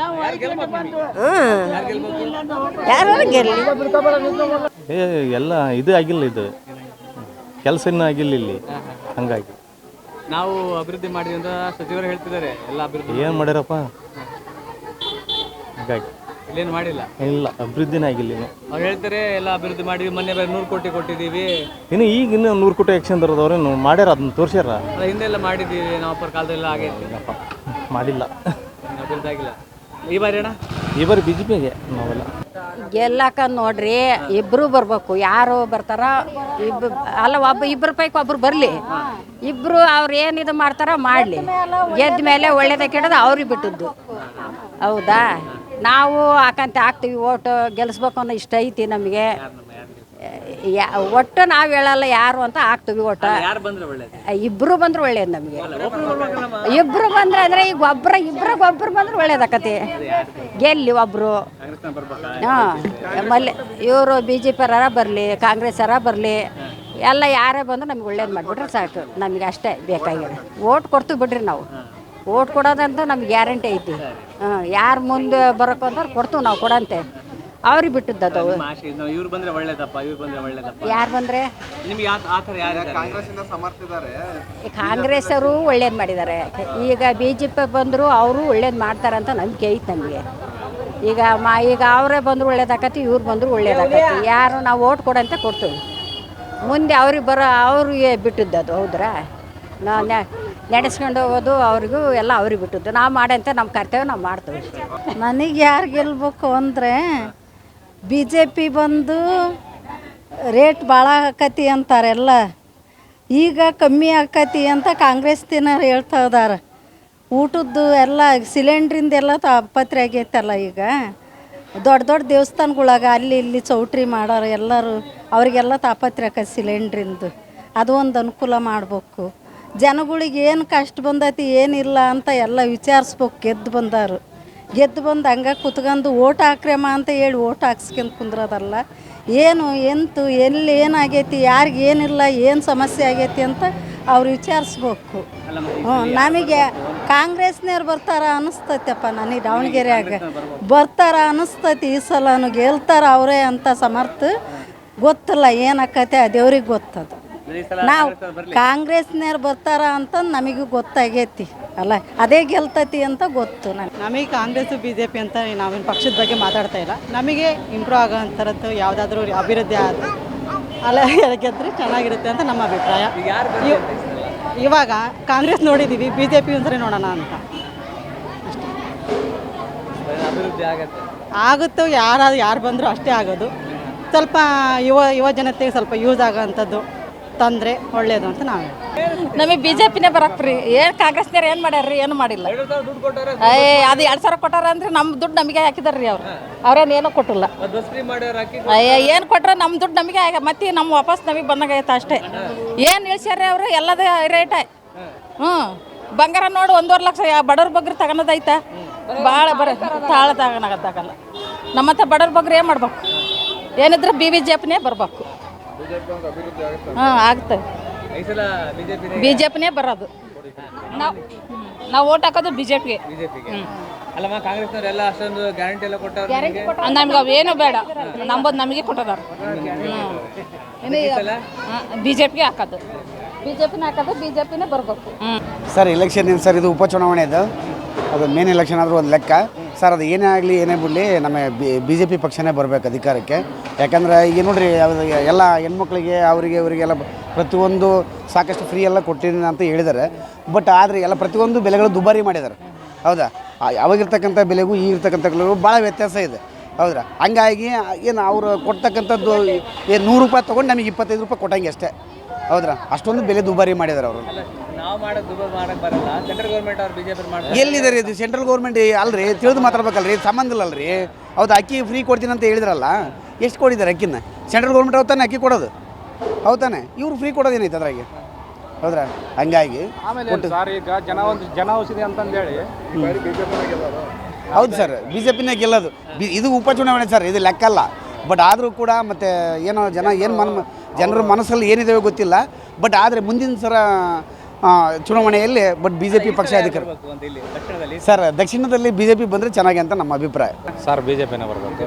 ಯಾರು ಗೆಲ್ಲಿ ಎಲ್ಲ ಇದು ಆಗಿಲ್ಲ, ಇದು ಕೆಲಸ ಇನ್ನೂ ಆಗಿಲ್ಲ ಇಲ್ಲಿ. ಹಂಗಾಗಿ ನಾವು ಅಭಿವೃದ್ಧಿ ಮಾಡಿದ್ವಿ ಅಂತ ಸಚಿವರು ಹೇಳ್ತಿದ್ದಾರೆ. ಎಲ್ಲ ಅಭಿವೃದ್ಧಿ ಏನು ಮಾಡ್ಯಾರಪ್ಪ? ಹಾಗಾಗಿ ಇಲ್ಲೇನು ಮಾಡಿಲ್ಲ, ಇಲ್ಲ ಅಭಿವೃದ್ಧಿನೇ ಆಗಿಲ್ಲ ಇನ್ನು. ಅವ್ರು ಹೇಳ್ತಾರೆ ಎಲ್ಲ ಅಭಿವೃದ್ಧಿ ಮಾಡಿದ್ವಿ, ಮೊನ್ನೆ 100 ಕೋಟಿ ಕೊಟ್ಟಿದ್ದೀವಿ. ಇನ್ನು ಈಗ ಇನ್ನೂ 100 ಕೋಟಿ ಆಕ್ಷನ್ ತರೋದವ್ರೇನು ಮಾಡ್ಯಾರ, ಅದನ್ನ ತೋರಿಸ್ಯಾರ. ಹಿಂದೆಲ್ಲ ಮಾಡಿದ್ದೀವಿ ನಾವು, ಅಪ್ಪರ ಕಾಲದೆಲ್ಲ ಆಗೈತಿ. ಮಾಡಿಲ್ಲ, ಅಭಿವೃದ್ಧಿ ಆಗಿಲ್ಲ. ಈ ಬಾರಿ ಅಣ್ಣ, ಈ ಬಾರಿ BJPಗೆ ನಾವೆಲ್ಲ ಗೆಲ್ಲಕ ನೋಡ್ರಿ. ಇಬ್ಬರು ಬರ್ಬೇಕು, ಯಾರು ಬರ್ತಾರ ಅಲ್ಲ, ಇಬ್ಬರ ಪೈಕಿ ಒಬ್ರು ಬರಲಿ. ಇಬ್ಬರು ಅವ್ರು ಏನು ಇದು ಮಾಡ್ತಾರ ಮಾಡಲಿ. ಗೆದ್ದ ಮೇಲೆ ಒಳ್ಳೇದ ಕೆಡೋದು ಅವ್ರಿಗೆ ಬಿಟ್ಟದ್ದು. ಹೌದಾ? ನಾವು ಹಾಕ್ತೀವಿ ಓಟು, ಗೆಲ್ಲಿಸ್ಬೇಕು ಅನ್ನೋ ಇಷ್ಟ ಐತಿ ನಮಗೆ. ಒಟ್ಟು ನಾವು ಹೇಳಲ್ಲ ಯಾರು ಅಂತ ಹಾಕ್ತೀವಿ ಓಟ. ಇಬ್ಬರು ಬಂದ್ರೆ ಒಳ್ಳೇದು ನಮಗೆ. ಇಬ್ಬರು ಬಂದ್ರೆ ಅಂದರೆ ಈಗ ಇಬ್ಬರು ಬಂದ್ರೆ ಒಳ್ಳೇದಾಕತಿ. ಗೆಲ್ಲಿ ಒಬ್ಬರು. ಹಾಂ, ಇವರು BJP ಬರಲಿ, ಕಾಂಗ್ರೆಸ್ ಬರಲಿ, ಎಲ್ಲ ಯಾರೇ ಬಂದರೂ ನಮ್ಗೆ ಒಳ್ಳೇದು ಮಾಡಿಬಿಟ್ರೆ ಸಾಕು. ನಮಗೆ ಅಷ್ಟೇ ಬೇಕಾಗಿದೆ. ಓಟ್ ಕೊಡ್ತೀವಿ ಬಿಡ್ರಿ ನಾವು. ಓಟ್ ಕೊಡೋದಂತೂ ನಮ್ಗೆ ಗ್ಯಾರಂಟಿ ಐತಿ. ಯಾರು ಮುಂದೆ ಬರೋಕೆ ಅಂದ್ರೆ ಕೊಡ್ತೀವಿ ನಾವು, ಕೊಡಂತೆ. ಅವ್ರಿಗೆ ಬಿಟ್ಟದ್ದು ಅದು. ಇವ್ರು ಬಂದ್ರೆ ಒಳ್ಳೇದಪ್ಪ, ಇವ್ರು ಬಂದ್ರೆ ಒಳ್ಳೇದಪ್ಪ. ಯಾರು ಬಂದರೆ ನಿಮ್ಗೆ ಆ ಥರ ಯಾರು? ಕಾಂಗ್ರೆಸ್ ಅವರು ಒಳ್ಳೇದು ಮಾಡಿದ್ದಾರೆ. ಈಗ BJP ಬಂದರು ಅವರು ಒಳ್ಳೇದು ಮಾಡ್ತಾರಂತ ನಂಬಿಕೆ ಐತೆ ನಮಗೆ. ಈಗ ಅವರೇ ಬಂದರೂ ಒಳ್ಳೇದಾಕತಿ, ಇವ್ರು ಬಂದರೂ ಒಳ್ಳೇದಾಕತಿ. ಯಾರು ನಾವು ಓಟ್ ಕೊಡಂತ ಕೊಡ್ತೀವಿ, ಮುಂದೆ ಅವ್ರಿಗೆ ಬಿಟ್ಟಿದ್ದು ಅದು. ಹೌದ್ರಾ? ನಾವು ನಡೆಸ್ಕೊಂಡು ಹೋಗೋದು ಅವ್ರಿಗೂ ಎಲ್ಲ ಅವ್ರಿಗೆ ಬಿಟ್ಟಿದ್ದು. ನಾವು ಮಾಡಂತ ನಮ್ಮ ಕರ್ತವ್ಯ ನಾವು ಮಾಡ್ತೀವಿ. ನನಗೆ ಯಾರು ಗೆಲ್ಬೇಕು ಅಂದರೆ ಬಿ ಜೆ ಪಿ ಬಂದು ರೇಟ್ ಭಾಳ ಆಕತಿ ಅಂತಾರೆಲ್ಲ, ಈಗ ಕಮ್ಮಿ ಆಕತಿ ಅಂತ ಕಾಂಗ್ರೆಸ್ ತಿನ್ನೋರು ಹೇಳ್ತಾ ಇದಾರೆ. ಊಟದ್ದು ಎಲ್ಲ ಸಿಲಿಂಡ್ರಿಂದೆಲ್ಲ ತಾಪತ್ರೆ ಆಗೈತಲ್ಲ. ಈಗ ದೊಡ್ಡ ದೊಡ್ಡ ದೇವಸ್ಥಾನಗಳಾಗ ಅಲ್ಲಿ ಇಲ್ಲಿ ಚೌಟ್ರಿ ಮಾಡೋರು ಎಲ್ಲರೂ ಅವರಿಗೆಲ್ಲ ತಾಪತ್ರೆ ಆಕತಿ ಸಿಲಿಂಡ್ರಿಂದು. ಅದು ಒಂದು ಅನುಕೂಲ ಮಾಡಬೇಕು. ಜನಗಳಿಗೆ ಏನು ಕಷ್ಟ ಬಂದೈತಿ ಏನಿಲ್ಲ ಅಂತ ಎಲ್ಲ ವಿಚಾರಿಸ್ಬೇಕು. ಗೆದ್ದು ಬಂದು ಹಂಗೆ ಕುತ್ಕೊಂಡು ಓಟ್ ಹಾಕ್ರಮ್ಮ ಅಂತ ಹೇಳಿ ಓಟ್ ಹಾಕ್ಸ್ಕೊಂಡು ಕುಂದ್ರೋದಲ್ಲ. ಎಲ್ಲಿ ಏನಾಗೈತಿ, ಯಾರಿಗೆ ಏನಿಲ್ಲ, ಏನು ಸಮಸ್ಯೆ ಆಗೈತಿ ಅಂತ ಅವ್ರು ವಿಚಾರಿಸ್ಬೇಕು. ನಮಗೆ ಕಾಂಗ್ರೆಸ್ನವ್ರು ಬರ್ತಾರ ಅನ್ನಿಸ್ತೈತಪ್ಪ. ನನಗೆ ದಾವಣಗೆರೆಯಾಗ ಬರ್ತಾರ ಅನ್ನಿಸ್ತೈತಿ. ಈ ಸಲನು ಗೆಲ್ತಾರ ಅವರೇ ಅಂತ ಸಮರ್ಥ ಗೊತ್ತಿಲ್ಲ. ಏನಾಕೈತೆ ದೇವ್ರಿಗೆ ಗೊತ್ತದು. ನಾವು ಕಾಂಗ್ರೆಸ್ನವ್ರು ಬರ್ತಾರ ಅಂತ ನಮಗೂ ಗೊತ್ತಾಗೈತಿ ಅಲ್ಲ, ಅದೇ ಗೆಲ್ತೈತಿ ಅಂತ ಗೊತ್ತು. ನಮಗೆ ಕಾಂಗ್ರೆಸ್ಸು ಬಿ ಜೆ ಪಿ ಅಂತ ನಾವೇನು ಪಕ್ಷದ ಬಗ್ಗೆ ಮಾತಾಡ್ತಾ ಇಲ್ಲ. ನಮಗೆ ಇಂಪ್ರೂವ್ ಆಗೋ ಅಂಥದ್ದು ಯಾವುದಾದ್ರೂ ಅಭಿವೃದ್ಧಿ ಅಲ್ಲ ಗೆದ್ದರೆ ಚೆನ್ನಾಗಿರುತ್ತೆ ಅಂತ ನಮ್ಮ ಅಭಿಪ್ರಾಯ. ಇವಾಗ ಕಾಂಗ್ರೆಸ್ ನೋಡಿದ್ದೀವಿ, ಬಿ ಜೆ ಪಿ ಒಂದ್ಸರಿ ನೋಡೋಣ ಅಂತ ಆಗುತ್ತೋ. ಯಾರು ಬಂದರೂ ಅಷ್ಟೇ ಆಗೋದು. ಸ್ವಲ್ಪ ಯುವ ಜನತೆಗೆ ಸ್ವಲ್ಪ ಯೂಸ್ ಆಗೋವಂಥದ್ದು ತಂದರೆ ಒಳ್ಳೆಯದು ಅಂತ ನಾವು. ನಮಗೆ ಬಿ ಜೆ ಪಿನೇ ಬರಕ್ರಿ. ಏನು ಕಾಂಗ್ರೆಸ್ನವ್ರು ಏನು ಮಾಡ್ಯಾರ್ರಿ? ಏನು ಮಾಡಿಲ್ಲ. ಅದು 2,000 ಕೊಟ್ಟಾರ ಅಂದ್ರೆ ನಮ್ಮ ದುಡ್ಡು ನಮಗೆ ಹಾಕಿದಾರ್ರಿ ಅವ್ರು. ಅವ್ರೇನು ಏನೂ ಕೊಟ್ಟಿಲ್ಲ. ಏನು ಕೊಟ್ರೆ ನಮ್ಮ ದುಡ್ಡು ನಮಗೆ ಮತ್ತೆ ನಮ್ಮ ವಾಪಸ್ ನಮಗೆ ಬಂದಂಗಾಯ್ತು ಅಷ್ಟೇ. ಏನು ಇಳಿಸ್ಯಾರ್ರಿ ಅವರು? ಎಲ್ಲದ ರೇಟ. ಬಂಗಾರ ನೋಡಿ 1.5 ಲಕ್ಷ ಬಡವ್ರ ಬಗ್ಗೆ ತಗೊಳೋದೈತಾ? ಭಾಳ ತಾಳ ತಗೊಳಕತ್ತಾಗಲ್ಲ. ನಮ್ಮತ್ತ ಬಡವ್ರ ಬಗ್ಗೆ ಏನು ಮಾಡ್ಬೇಕು? ಏನಿದ್ರೆ BJPನೇ ಬರ್ಬೇಕು. ಆಗ್ತದೆ. ಬಿ ಜೆ ಪಿನೇ ಬರೋದು. ನಾವು ಓಟ್ ಹಾಕೋದು BJPಗೆ. ಅಲ್ಲಮ್ಮ, ಕಾಂಗ್ರೆಸ್ನವರೆಲ್ಲ ಅಷ್ಟೊಂದು ಗ್ಯಾರಂಟಿ ಎಲ್ಲ ಕೊಟ್ಟಾರ. ನಮ್ಗೆ ಅವೇನು ಬೇಡ, ನಂಬೋದು ನಮಗೆ ಕೊಟ್ಟದಾರ. BJPಗೆ ಹಾಕೋದು. BJPನೇ ಬರಬೇಕು. ಸರ್ ಎಲೆಕ್ಷನ್ ಏನು ಸರ್? ಇದು ಉಪಚುನಾವಣೆ ಅದು ಮೇನ್ ಎಲೆಕ್ಷನ್ ಆದರೂ ಒಂದು ಲೆಕ್ಕ ಸರ್. ಅದು ಏನೇ ಆಗಲಿ ಏನೇ ಬಿಡಲಿ ನಮ್ಮ BJP ಪಕ್ಷನೇ ಬರಬೇಕು ಅಧಿಕಾರಕ್ಕೆ. ಯಾಕಂದ್ರೆ ಈಗ ನೋಡಿರಿ, ಎಲ್ಲ ಹೆಣ್ಮಕ್ಳಿಗೆ ಇವರಿಗೆಲ್ಲ ಪ್ರತಿಯೊಂದು ಸಾಕಷ್ಟು ಫ್ರೀ ಎಲ್ಲ ಕೊಟ್ಟಿದ್ದೀನಿ ಅಂತ ಹೇಳಿದ್ದಾರೆ. ಬಟ್ ಆದರೆ ಎಲ್ಲ ಪ್ರತಿಯೊಂದು ಬೆಲೆಗಳು ದುಬಾರಿ ಮಾಡಿದ್ದಾರೆ. ಹೌದಾ? ಅವಾಗಿರ್ತಕ್ಕಂಥ ಬೆಲೆಗೂ ಈಗಿರ್ತಕ್ಕಂಥ ಬೆಲೆಗೂ ಭಾಳ ವ್ಯತ್ಯಾಸ ಇದೆ. ಹೌದ್ರಾ? ಹಂಗಾಗಿ ಏನು ಅವರು ಕೊಡ್ತಕ್ಕಂಥದ್ದು 100 ರೂಪಾಯಿ ತೊಗೊಂಡು ನಮಗೆ 25 ರೂಪಾಯಿ ಕೊಟ್ಟಂಗೆ ಅಷ್ಟೇ. ಹೌದ್ರಾ? ಅಷ್ಟೊಂದು ಬೆಲೆ ದುಬಾರಿ ಮಾಡಿದ್ದಾರೆ ಅವರು. ಎಲ್ಲಿದ್ದಾರೆ ಇದು? ಸೆಂಟ್ರಲ್ ಗೌರ್ಮೆಂಟ್ ಅಲ್ರಿ, ತಿಳಿದು ಮಾತಾಡ್ಬೇಕಲ್ರಿ, ಸಂಬಂಧ ಇಲ್ಲಲ್ರಿ. ಹೌದಾ? ಅಕ್ಕಿ ಫ್ರೀ ಕೊಡ್ತೀನಿ ಅಂತ ಹೇಳಿದ್ರಲ್ಲ, ಎಷ್ಟು ಕೊಟ್ಟಿದ್ದಾರೆ ಅಕ್ಕಿನ? ಸೆಂಟ್ರಲ್ ಗೌರ್ಮೆಂಟ್ ಹೌದಾನೆ ಅಕ್ಕಿ ಕೊಡೋದು, ಹೌದಾನೆ? ಇವ್ರು ಫ್ರೀ ಕೊಡೋದೇನೈತೆ ಅದ್ರಾಗೆ? ಹೌದ್ರಾ? ಹಂಗಾಗಿ ಈಗ ಜನ ಔಷಧಿ ಅಂತಂದೇಳಿ ಹೌದು ಸರ್, BJPನೇ ಗೆಲ್ಲೋದು. ಇದು ಉಪಚುನಾವಣೆ ಸರ್, ಇದು ಲೆಕ್ಕಲ್ಲ. ಬಟ್ ಆದರೂ ಕೂಡ ಮತ್ತೆ ಏನೋ ಜನರ ಮನಸ್ಸಲ್ಲಿ ಏನಿದೆ ಗೊತ್ತಿಲ್ಲ. ಬಟ್ ಆದರೆ ಮುಂದಿನ ಸರ ಚುನಾವಣೆಯಲ್ಲಿ BJP ಪಕ್ಷ ಅಧಿಕಾರ ಸರ್. ದಕ್ಷಿಣದಲ್ಲಿ BJP ಬಂದರೆ ಚೆನ್ನಾಗಿ ಅಂತ ನಮ್ಮ ಅಭಿಪ್ರಾಯ ಸರ್. BJPನೇ ಬರಬೇಕು.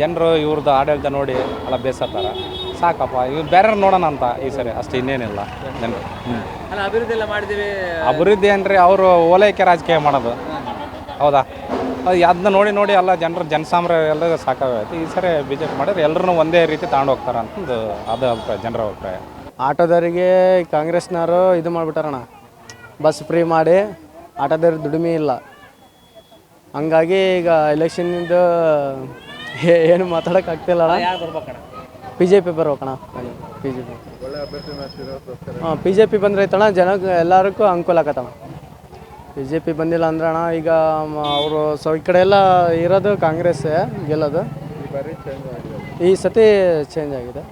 ಜನರು ಇವ್ರದ್ದು ಆಡಳಿತ ನೋಡಿ ಎಲ್ಲ ಬೇಸತ್ತಾರ. ಸಾಕಪ್ಪ, ಇವ್ರು ಬೇರೆ ನೋಡೋಣ ಅಂತ ಈ ಸರಿ ಅಷ್ಟು, ಇನ್ನೇನಿಲ್ಲ ಜನರು. ಅಭಿವೃದ್ಧಿ ಎಲ್ಲ ಮಾಡಿದ್ದೀವಿ. ಅಭಿವೃದ್ಧಿ ಏನ್ರಿ? ಅವರು ಓಲೈಕೆ ರಾಜಕೀಯ ಮಾಡೋದು. ಹೌದಾ? ಅದು ಅದನ್ನ ನೋಡಿ ಎಲ್ಲ ಜನಸಾಮಾನ್ಯ ಎಲ್ಲ ಸಾಕಾಗೈತಿ. ಈ ಸರಿ BJP ಮಾಡಿದ್ರೆ ಎಲ್ಲರೂ ಒಂದೇ ರೀತಿ ತಗೊಂಡು ಹೋಗ್ತಾರೆ ಅಂತಂದು ಅದು ಅಭಿಪ್ರಾಯ, ಜನರ ಅಭಿಪ್ರಾಯ. ಆಟೋದವರಿಗೆ ಕಾಂಗ್ರೆಸ್ನವರು ಇದು ಮಾಡಿಬಿಟ್ಟಾರಣ, ಬಸ್ ಫ್ರೀ ಮಾಡಿ ಆಟೋದವ್ರಿಗೆ ದುಡಿಮೆ ಇಲ್ಲ. ಹಂಗಾಗಿ ಈಗ ಎಲೆಕ್ಷನ್ನಿಂದ ಏನು ಮಾತಾಡೋಕ್ಕಾಗ್ತಿಲ್ಲ ಅಣ್ಣ. BJP ಬರ್ಬೇಕಣ್ಣ. BJP ಬಂದ್ರೆ ಐತಣ್ಣ, ಜನಕ್ಕೆ ಎಲ್ಲರಿಗೂ ಅನುಕೂಲ ಆಗತ್ತಣ್ಣ. BJP ಬಂದಿಲ್ಲ ಅಂದ್ರೆ ಅಣ್ಣ, ಈಗ ಅವರು ಈ ಕಡೆ ಎಲ್ಲ ಇರೋದು ಕಾಂಗ್ರೆಸ್ಸೇ ಗೆಲ್ಲೋದು. ಈ ಸತಿ ಚೇಂಜ್ ಆಗಿದೆ.